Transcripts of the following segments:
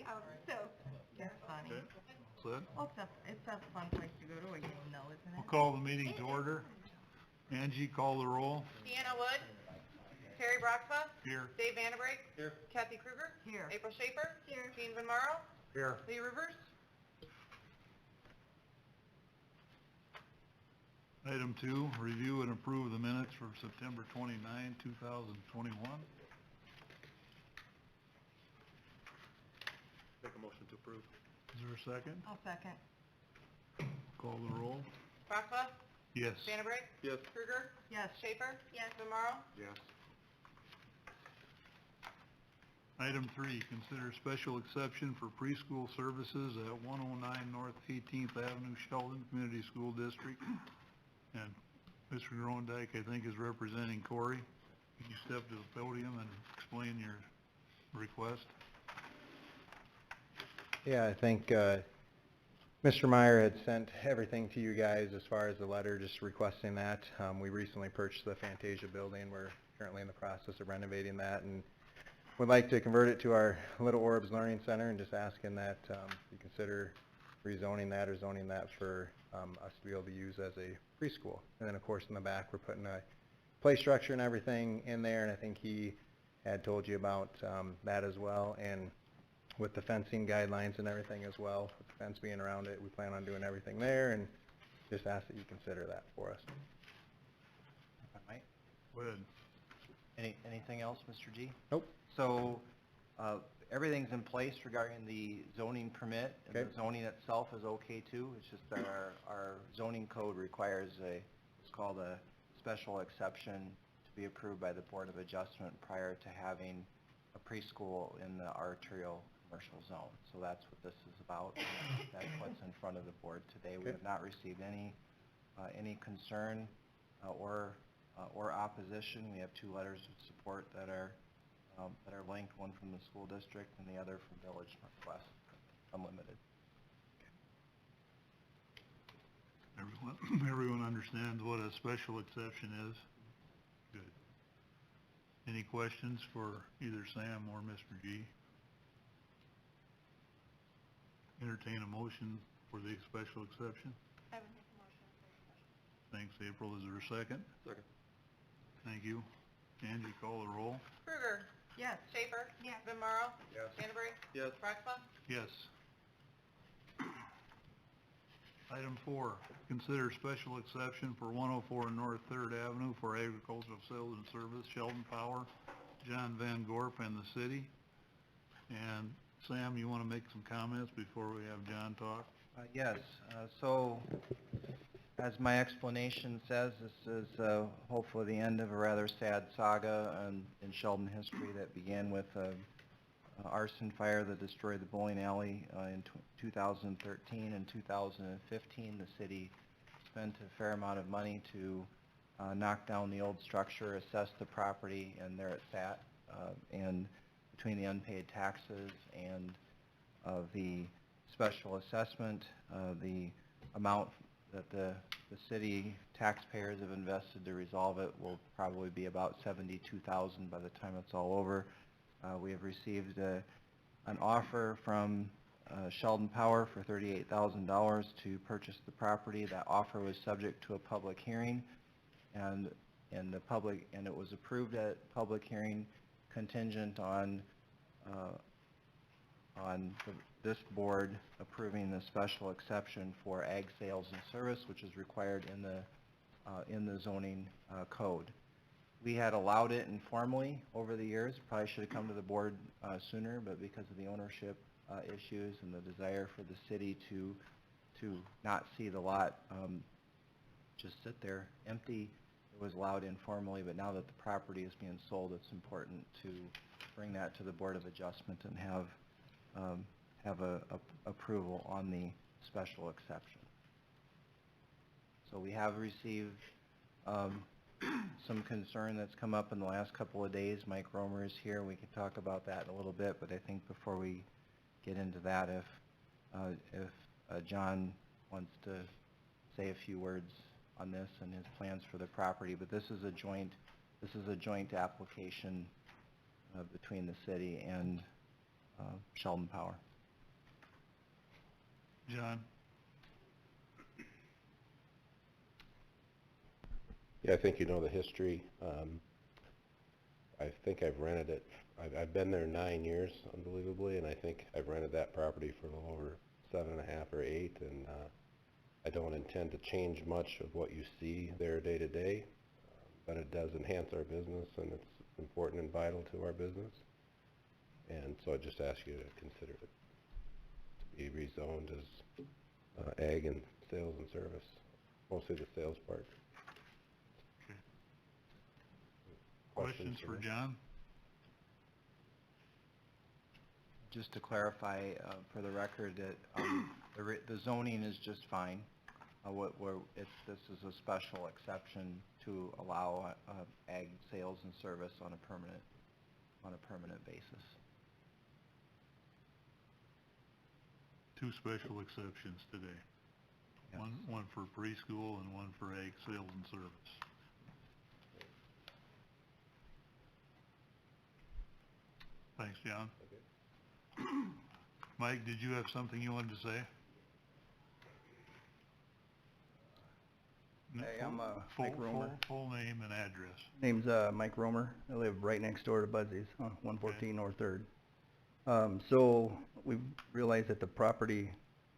Okay, so, that's funny. Okay. Good. Oh, it's a fun place to go to a game though, isn't We'll it? call the meeting to order. Angie, call the roll. Deanna Wood, Terry Broxma, Here. Dave Vanderbrake, Here. Kathy Kruger, Here. April Schaefer, Here. Gene Van Morrow, Here. Lee Rivers. Item 2, review and approve the minutes for September 29, 2021. Make a motion to approve. Is there a second? I'll second. Call the roll. Broxma, Yes. Vanderbrake, Yes. Kruger, Yes. Schaefer, Van Morrow. Yes. Item 3, consider special exception for preschool services at 109 North 18th Avenue, Sheldon Community School District. And Mr. Grondike, I think, is representing Corey. Can you step to the podium and explain your request? Yeah, I think Mr. Meyer had sent everything to you guys as far as the letter, just requesting that. We recently purchased the Fantasia building. We're currently in the process of renovating that and would like to convert it to our Little Orbs Learning Center, and just asking that you consider rezoning that or zoning that for us to be able to use as a preschool. And then, of course, in the back, we're putting a play structure and everything in there, and I think he had told you about that as well. And with the fencing guidelines and everything as well, with the fence being around it, we plan on doing everything there, and just ask that you consider that for us. If I might. Go ahead. Anything else, Mr. G? Nope. So, everything's in place regarding the zoning permit, and Okay. the zoning itself is okay too. It's just that our zoning code requires it's called a special exception to be approved by the Board of Adjustment prior to having a preschool in the arterial commercial zone. So that's what this is about. And that's what's in front of the board today. We Okay. have not received any concern or opposition. We have 2 letters of support that are linked, one from the school district and the other from Village Northwest Unlimited. Everyone understands what a special exception is? Good. Any questions for either Sam or Mr. G? Entertain a motion for the special exception. I would make a motion for special. Thanks, April. Is there a second? Second. Thank you. Angie, call the roll. Kruger, Yes. Schaefer, Yes. Van Morrow, Yes. Vanderbrake, Yes. Broxma. Yes. Item 4, consider special exception for 104 North 3rd Avenue for agricultural sales and service, Sheldon Power, John Van Gorp, and the city. And Sam, you want to make some comments before we have John talk? Yes, so as my explanation says, this is hopefully the end of a rather sad saga in Sheldon history that began with arson fire that destroyed the bowling alley in 2013 and 2015. The city spent a fair amount of money to knock down the old structure, assess the property, and there it sat. And between the unpaid taxes and the special assessment, the amount that the city taxpayers have invested to resolve it will probably be about $72,000 by the time it's all over. We have received an offer from Sheldon Power for $38,000 to purchase the property. That offer was subject to a public hearing, and it was approved at public hearing contingent on this board approving the special exception for ag sales and service, which is required in the zoning code. We had allowed it informally over the years. Probably should have come to the board sooner, but because of the ownership issues and the desire for the city to not see the lot just sit there empty, it was allowed informally. But now that the property is being sold, it's important to bring that to the Board of Adjustment and have a approval on the special exception. So we have received some concern that's come up in the last couple of days. Mike Romer is here. We can talk about that in a little bit, but I think before we get into that, if John wants to say a few words on this and his plans for the property. But this is a joint application between the city and Sheldon Power. John? Yeah, I think you know the history. I think I've rented it, I've been there 9 years, unbelievably, and I think I've rented that property for a little over 7.5 or 8, and I don't intend to change much of what you see there day to day, but it does enhance our business, and it's important and vital to our business. And so I just ask you to consider it to be rezoned as ag and sales and service, mostly the sales part. Okay. Questions for John? Just to clarify, for the record, that the zoning is just fine. This is a special exception to allow ag sales and service on a permanent basis. Two special exceptions today. Yes. One for preschool and one for ag sales and service. Thanks, John. Mike, did you have something you wanted to say? Hey, I'm Full- Mike Romer. Full name and address. Name's Mike Romer. I live right next door to Budsy's on 114 North 3rd. So we realized that the property,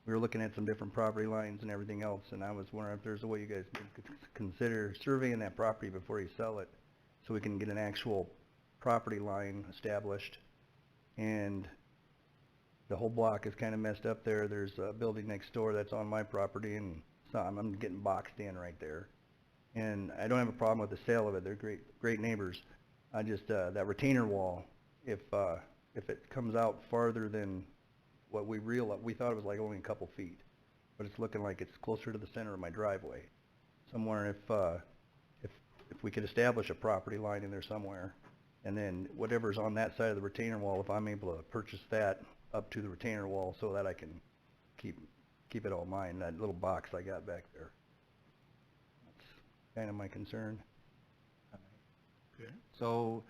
we were looking at some different property lines and everything else, and I was wondering if there's a way you guys could consider surveying that property before you sell it, so we can get an actual property line established. And the whole block is kind of messed up there. There's a building next door that's on my property, and so I'm getting boxed in right there. And I don't have a problem with the sale of it. They're great neighbors. I just, that retainer wall, if it comes out farther than what we thought it was like only a couple feet, but it's looking like it's closer to the center of my driveway. So I'm wondering if we could establish a property line in there somewhere, and then whatever's on that side of the retainer wall, if I'm able to purchase that up to the retainer wall so that I can keep it all mine, that little box I got back there. That's kind of my concern. Okay. So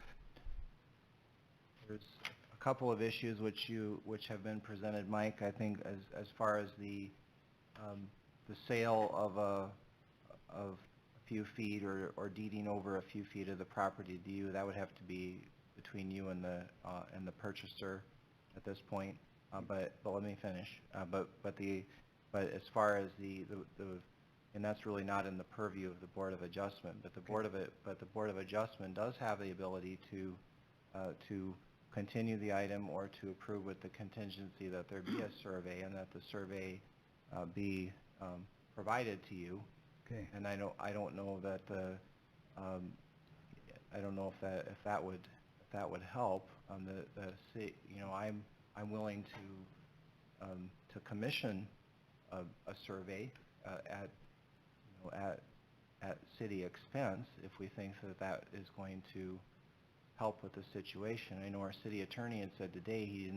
there's a couple of issues which have been presented, Mike. I think as far as the sale of a few feet or deeding over a few feet of the property to you, that would have to be between you and the purchaser at this point. But let me finish. But as far as and that's really not in the purview of the Board of Adjustment. But the Board of Adjustment does have the ability to continue the item or to approve with the contingency that there be a survey and that the survey be provided to you. Okay. And I don't know that I don't know if that would help. I'm willing to commission a survey at city expense if we think that is going to help with the situation. I know our city attorney had said today he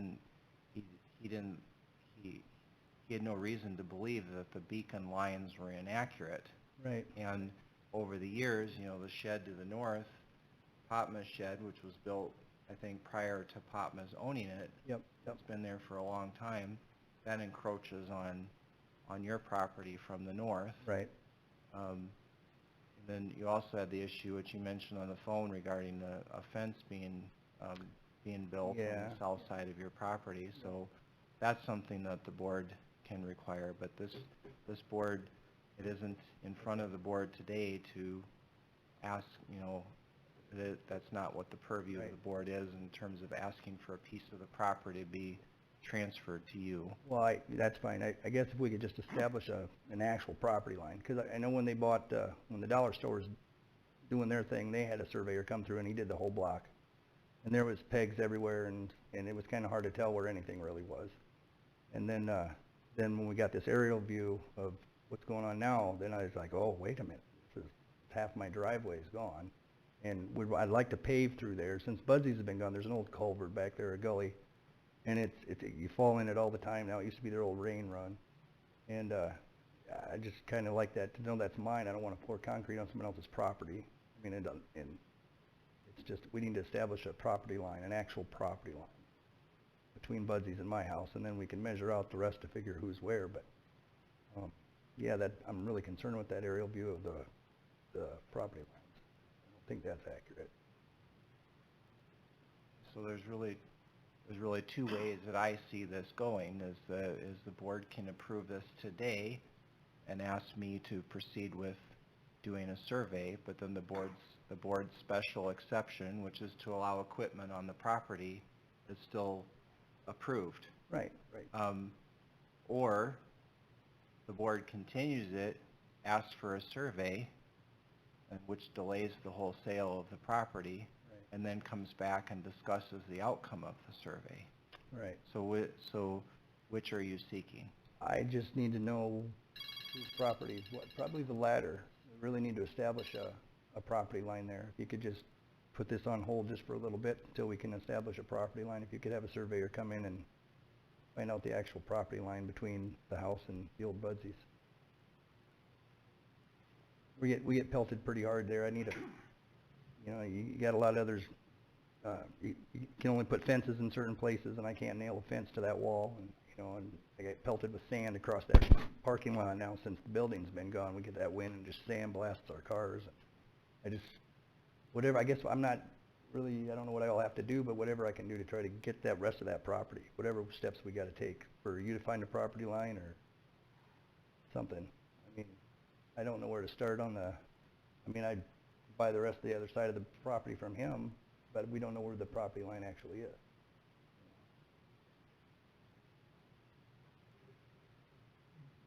had no reason to believe that the beacon lines were inaccurate. Right. And over the years, the shed to the north, Popma's shed, which was built, I think, prior to Popma's owning it. Yep. It's been there for a long time. That encroaches on your property from the north. Right. And then you also had the issue, which you mentioned on the phone, regarding a fence being built on the south side of your property. So that's something that the board can require. But this board, it isn't in front of the board today to ask, that's not what the purview of the board is in terms of asking for a piece of the property to be transferred to you. Well, that's fine. I guess if we could just establish an actual property line, because I know when they bought, when the dollar store was doing their thing, they had a surveyor come through and he did the whole block. And there was pegs everywhere, and it was kind of hard to tell where anything really was. And then when we got this aerial view of what's going on now, then I was like, oh, wait a minute, half my driveway is gone. And I'd like to pave through there. Since Budsy's has been gone, there's an old culvert back there, a gully, and you fall in it all the time now. It used to be their old rain run. And I just kind of like that, to know that's mine. I don't want to pour concrete on someone else's property. I mean, it's just, we need to establish a property line, an actual property line between Budsy's and my house, and then we can measure out the rest to figure who's where. But Yeah, that, I'm really concerned with that aerial view of the property lines. I don't think that's accurate. So there's really two ways that I see this going, is the board can approve this today and ask me to proceed with doing a survey, but then the board's special exception, which is to allow equipment on the property, is still approved. Right. Or the board continues it, asks for a survey, which delays the whole sale of the property, and then comes back and discusses the outcome of the survey. Right. So which are you seeking? I just need to know whose property, probably the latter. We really need to establish a property line there. If you could just put this on hold just for a little bit until we can establish a property line. If you could have a surveyor come in and find out the actual property line between the house and the old Budsies. We get pelted pretty hard there. I need you got a lot of others, you can only put fences in certain places, and I can't nail a fence to that wall, and and I get pelted with sand across that parking lot now since the building's been gone. We get that wind and just sand blasts our cars. Whatever, I guess I'm not really, I don't know what I'll have to do, but whatever I can do to try to get that rest of that property, whatever steps we gotta take for you to find a property line or something. I mean, I don't know where to start on I'd buy the rest of the other side of the property from him, but we don't know where the property line actually is.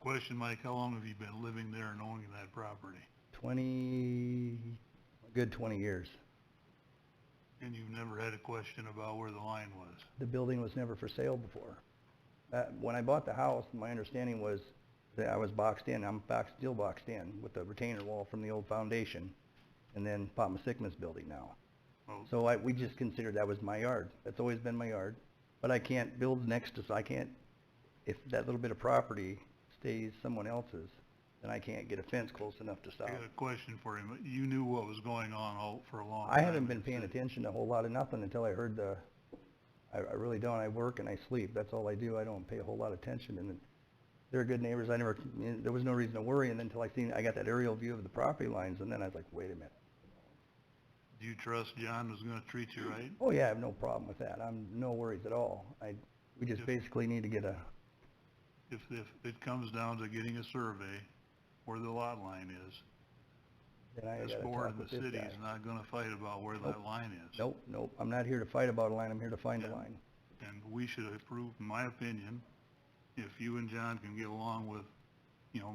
Question, Mike, how long have you been living there and owning that property? A good 20 years. And you've never had a question about where the line was? The building was never for sale before. When I bought the house, my understanding was that I was boxed in. I'm still boxed in with the retainer wall from the old foundation, and then Pop Masikma's building now. Oh. So we just considered that was my yard. That's always been my yard. But I can't build next to, so I can't, if that little bit of property stays someone else's, then I can't get a fence close enough to stop. I got a question for him. You knew what was going on for a long time. I haven't been paying attention to a whole lot of nothing until I heard I really don't. I work and I sleep. That's all I do. I don't pay a whole lot of attention. And they're good neighbors. There was no reason to worry. And then until I got that aerial view of the property lines, and then I was like, wait a minute. Do you trust John was gonna treat you right? Oh yeah, I have no problem with that. No worries at all. We just basically need to get If it comes down to getting a survey where the lot line is, then I this gotta board talk and with the this city guy. is not gonna fight about where that line is. Nope. I'm not here to fight about a line. I'm here to find a Yeah. line. And we should approve, in my opinion, if you and John can get along with,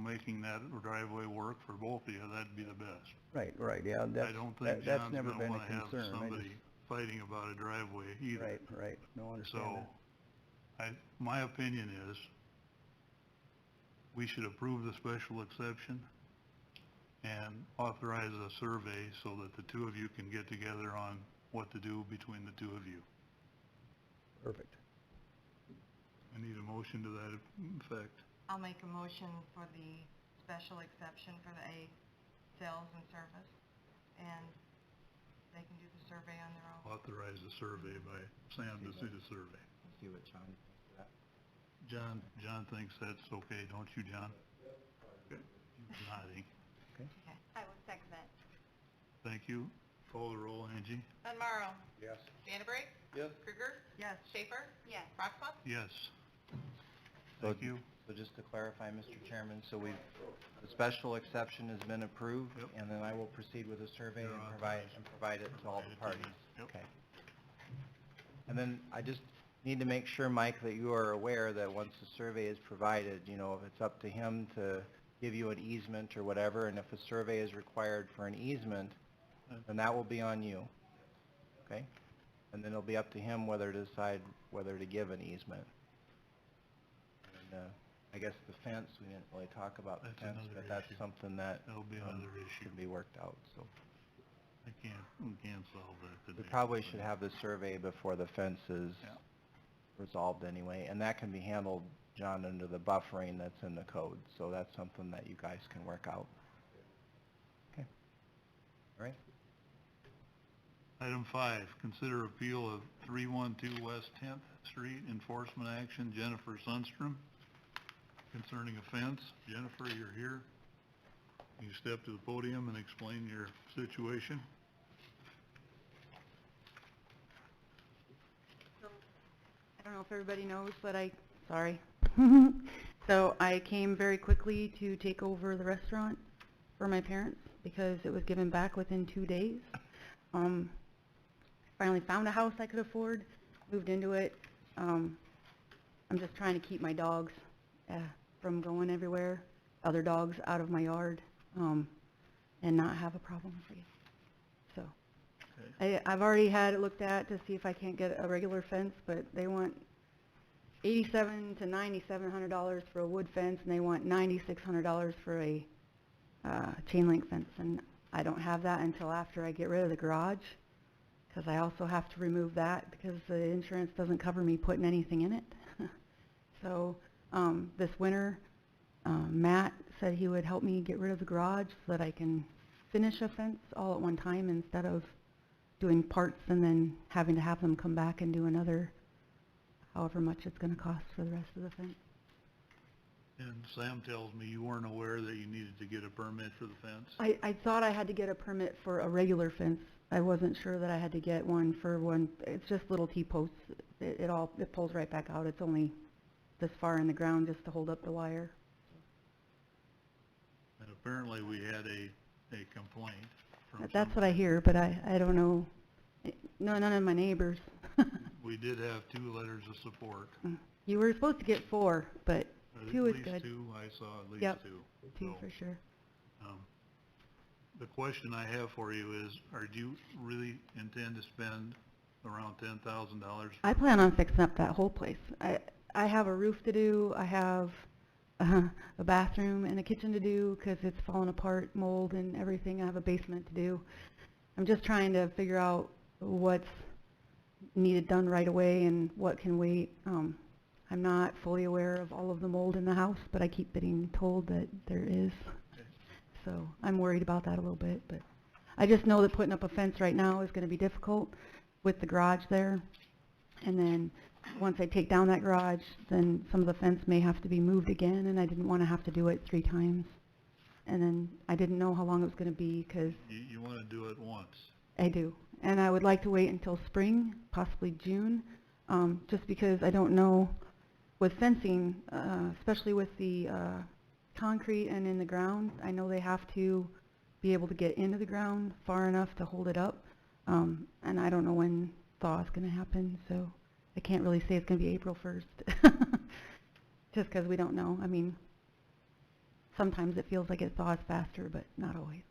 making that driveway work for both of you, that'd be the best. Right. Yeah. I don't think That's John's never gonna been a wanna have concern. somebody fighting about a driveway either. Right. No, understand So, that. my opinion is, we should approve the special exception and authorize a survey so that the two of you can get together on what to do between the two of you. Perfect. I need a motion to that effect. I'll make a motion for the special exception for the A sales and service, and they can do the survey on their own. Authorize a survey by Sam to do the survey. See what John thinks of that. John thinks that's okay, don't you, John? Okay. He's nodding. Okay. I will second that. Thank you. Call the roll, Angie. Monmaro. Yes. Vandenbrink. Yes. Krueger. Yes. Schaefer. Yes. Rossbach. Yes. So- Thank you. So just to clarify, Mr. Chairman, the special exception has been approved, Yep. and then I will proceed with a survey You're and authorized. provide it to all the Provide it to parties. me. Yep. Okay. And then I just need to make sure, Mike, that you are aware that once the survey is provided, if it's up to him to give you an easement or whatever, and if a survey is required for an easement, then that will be on you. Okay? And then it'll be up to him whether to decide whether to give an easement. And, I guess the fence, we didn't really talk about the That's fence, another but that's issue. something that That'll be another issue. can be worked out, so. We can't solve that today. We probably should have the survey before the fence is Yeah. resolved anyway, and that can be handled, John, under the buffering that's in the code, so that's something that you guys can work out. Okay. All right? Item 5, consider appeal of 312 West 10th Street enforcement action, Jennifer Sundstrom. concerning a fence. Jennifer, you're here. You step to the podium and explain your situation. I don't know if everybody knows, but sorry. So I came very quickly to take over the restaurant for my parents because it was given back within 2 days. Finally found a house I could afford, moved into it. I'm just trying to keep my dogs from going everywhere, other dogs out of my yard, and not have a problem with it. So I've already had it looked at to see if I can't get a regular fence, but they want $8,700 to $9,700 for a wood fence, and they want $9,600 for a chain link fence, and I don't have that until after I get rid of the garage, because I also have to remove that because the insurance doesn't cover me putting anything in it. So this winter, Matt said he would help me get rid of the garage so that I can finish a fence all at one time instead of doing parts and then having to have them come back and do another, however much it's going to cost for the rest of the fence. And Sam tells me you weren't aware that you needed to get a permit for the fence? I thought I had to get a permit for a regular fence. I wasn't sure that I had to get one for one. It's just little T-posts. It pulls right back out. It's only this far in the ground just to hold up the wire. And apparently we had a complaint from That's what I hear, but I don't know. No, none of my neighbors. We did have 2 letters of support. You were supposed to get 4, but 2 is At good. least 2, I saw at least Yep, 2. 2 So, for sure. The question I have for you is, do you really intend to spend around $10,000? I plan on fixing up that whole place. I have a roof to do. I have a bathroom and a kitchen to do because it's falling apart, mold and everything. I have a basement to do. I'm just trying to figure out what's needed done right away and what can wait. I'm not fully aware of all of the mold in the house, but I keep getting told that there is. So I'm worried about that a little bit, but I just know that putting up a fence right now is going to be difficult with the garage there. And then once I take down that garage, then some of the fence may have to be moved again, and I didn't want to have to do it 3 times. And then I didn't know how long it was going to be because You want to do it once. I do. And I would like to wait until spring, possibly June, just because I don't know with fencing, especially with the concrete and in the ground, I know they have to be able to get into the ground far enough to hold it up, and I don't know when thaw is going to happen, so I can't really say it's going to be April 1st, just because we don't know. I mean, sometimes it feels like it thaws faster, but not always.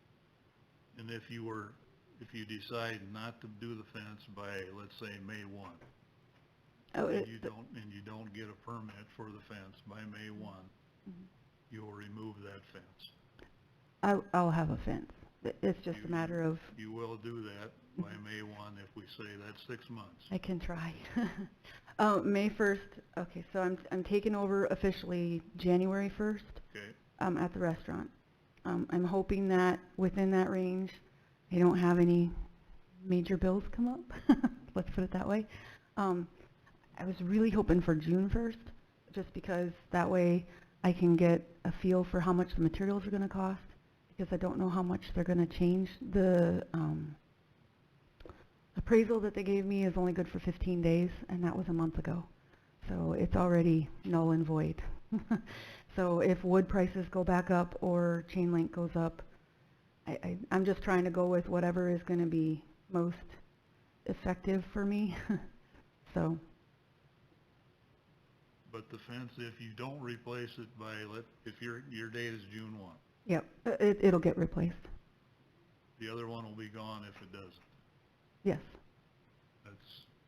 And if you decide not to do the fence by, let's say, May 1, Oh, and you don't get a permit for the fence by May 1, you'll remove that fence. I'll have a fence. It's just a matter of You will do that by May 1 if we say that's 6 months. I can try. May 1st. Okay, so I'm taking over officially January 1st. Okay. At the restaurant. I'm hoping that within that range, I don't have any major bills come up. Let's put it that way. I was really hoping for June 1st, just because that way I can get a feel for how much the materials are going to cost, because I don't know how much they're going to change. The appraisal that they gave me is only good for 15 days, and that was a month ago. So it's already null and void. So if wood prices go back up or chain link goes up, I'm just trying to go with whatever is going to be most effective for me. So. But the fence, if you don't replace it by, if your date is June 1, Yep, it'll get replaced. the other one will be gone if it doesn't. Yes. That's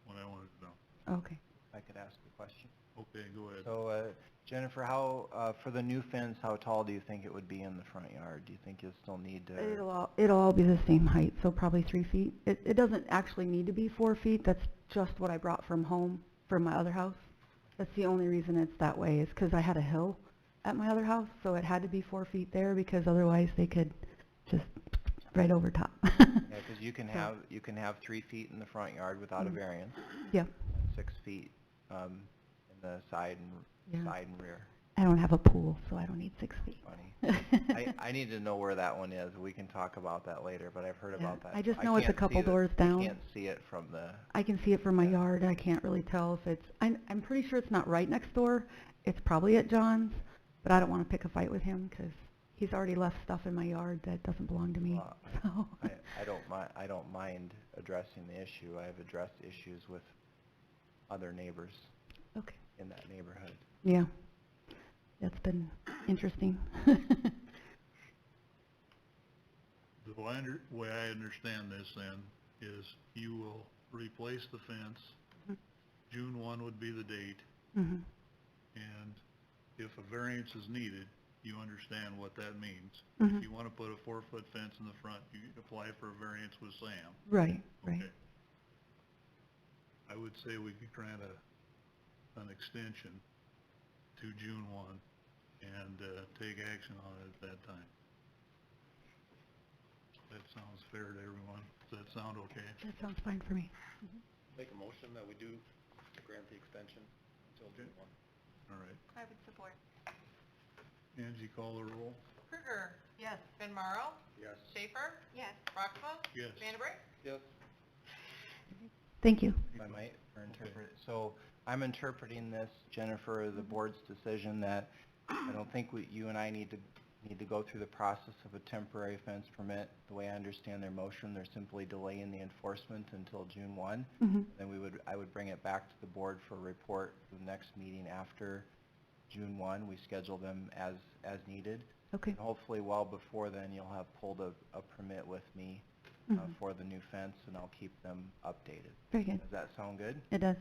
what I wanted to know. Okay. If I could ask a question. Okay, go ahead. So, Jennifer, how, for the new fence, how tall do you think it would be in the front yard? Do you think you'll still need to? It'll all be the same height, so probably 3 feet. It doesn't actually need to be 4 feet. That's just what I brought from home from my other house. That's the only reason it's that way, is because I had a hill at my other house, so it had to be 4 feet there, because otherwise they could just right over top. Yeah, because you can have 3 feet in the front yard without a variance. Yep. 6 feet in the side and rear. I don't have a pool, so I don't need 6 feet. Funny. I need to know where that one is. We can talk about that later, but I've heard Yeah, about that. I just know it's a can't couple see the- doors down. I can't see it from the, I can see it from my Yeah. yard. I can't really tell if it's, I'm pretty sure it's not right next door. It's probably at John's, but I don't want to pick a fight with him because he's already left stuff in my yard that doesn't belong to me, Well, so. I don't mind addressing the issue. I've addressed issues with other neighbors Okay, in that neighborhood. yeah. That's been interesting. The way I understand this then is you will replace the fence. Mhm. June 1 would be the date, Mhm. and if a variance is needed, you understand what that means. Mhm. If you want to put a 4-foot fence in the front, you apply for a variance with Sam. Right, right. Okay. I would say we could grant an extension to June 1 and take action on it at that time. That sounds fair to everyone. Does that sound okay? That sounds fine for me. Make a motion that we do grant the extension until June 1. All right. I would support. Angie, call the roll. Krueger. Yes. Ben Morrow, Yes. Schaefer, Yes. Roxma, Yes. Vandenbrink. Yes. Thank you. If I might, or interpret, so I'm interpreting this, Jennifer, the board's decision that I don't think you and I need to go through the process of a temporary fence permit. The way I understand their motion, they're simply delaying the enforcement until June 1. Mhm. Then I would bring it back to the board for a report for the next meeting after June 1. We schedule them as needed. Okay. And hopefully well before then, you'll have pulled a permit with me Mhm. for the new fence, and I'll keep them updated. Very good. Does that sound good? It does.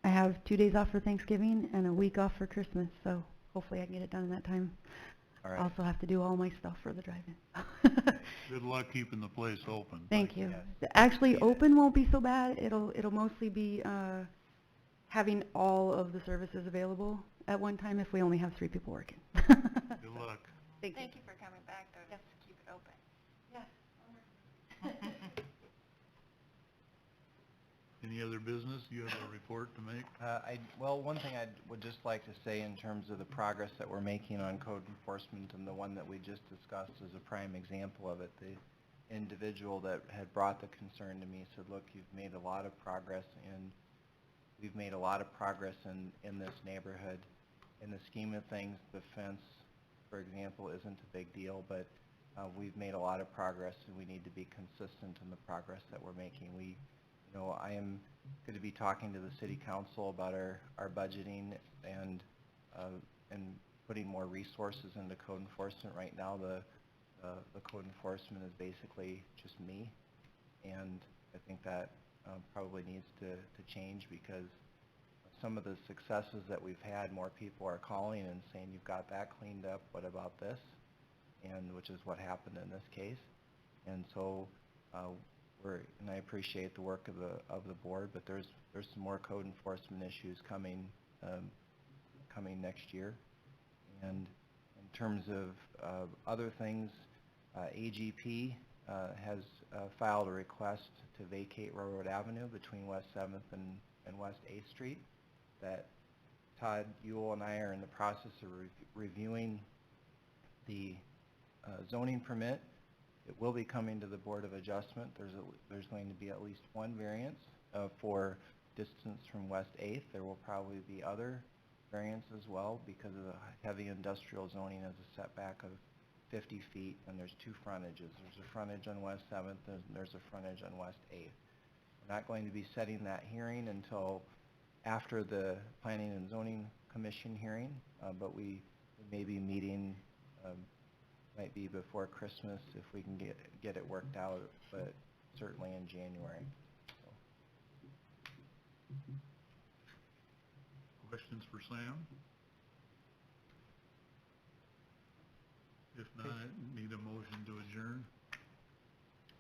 I have 2 days off for Thanksgiving and a week off for Christmas, so hopefully I can get it done in that time. All I right. also have to do all my stuff for the drive-in. Good luck keeping the place open. Thank you. Yes. Actually, Appreciate it. open won't be so bad. It'll mostly be having all of the services available at one time if we only have 3 people working. Good luck. Thank you. Thank you for coming back, though, just to keep it open. Any other business? You have a report to make? Well, one thing I would just like to say in terms of the progress that we're making on code enforcement, and the one that we just discussed is a prime example of it. The individual that had brought the concern to me said, look, you've made a lot of progress, and we've made a lot of progress in this neighborhood. In the scheme of things, the fence, for example, isn't a big deal, but we've made a lot of progress, and we need to be consistent in the progress that we're making. I am going to be talking to the city council about our budgeting and putting more resources into code enforcement. Right now, the code enforcement is basically just me, and I think that probably needs to change, because some of the successes that we've had, more people are calling and saying, you've got that cleaned up, what about this? And which is what happened in this case. And so and I appreciate the work of the board, but there's some more code enforcement issues coming next year. And in terms of other things, AGP has filed a request to vacate Railroad Avenue between West 7th and West 8th Street. That Todd Ewell and I are in the process of reviewing the zoning permit. It will be coming to the Board of Adjustment. There's going to be at least one variance for distance from West 8th. There will probably be other variants as well, because of the heavy industrial zoning as a setback of 50 feet, and there's 2 frontages. There's a frontage on West 7th, and there's a frontage on West 8th. We're not going to be setting that hearing until after the Planning and Zoning Commission hearing, but we may be meeting, might be before Christmas if we can get it worked out, but certainly in January. So. Questions for Sam? If not, need a motion to adjourn.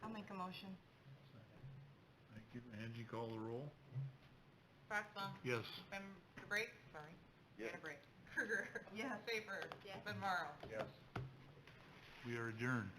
I'll make a motion. Thank you. Angie, call the roll. Roxma, Yes. Vandenbrink, sorry. Yes. Vandenbrink. Krueger. Yes. Schaefer. Yes. Ben Morrow. Yes. We are adjourned.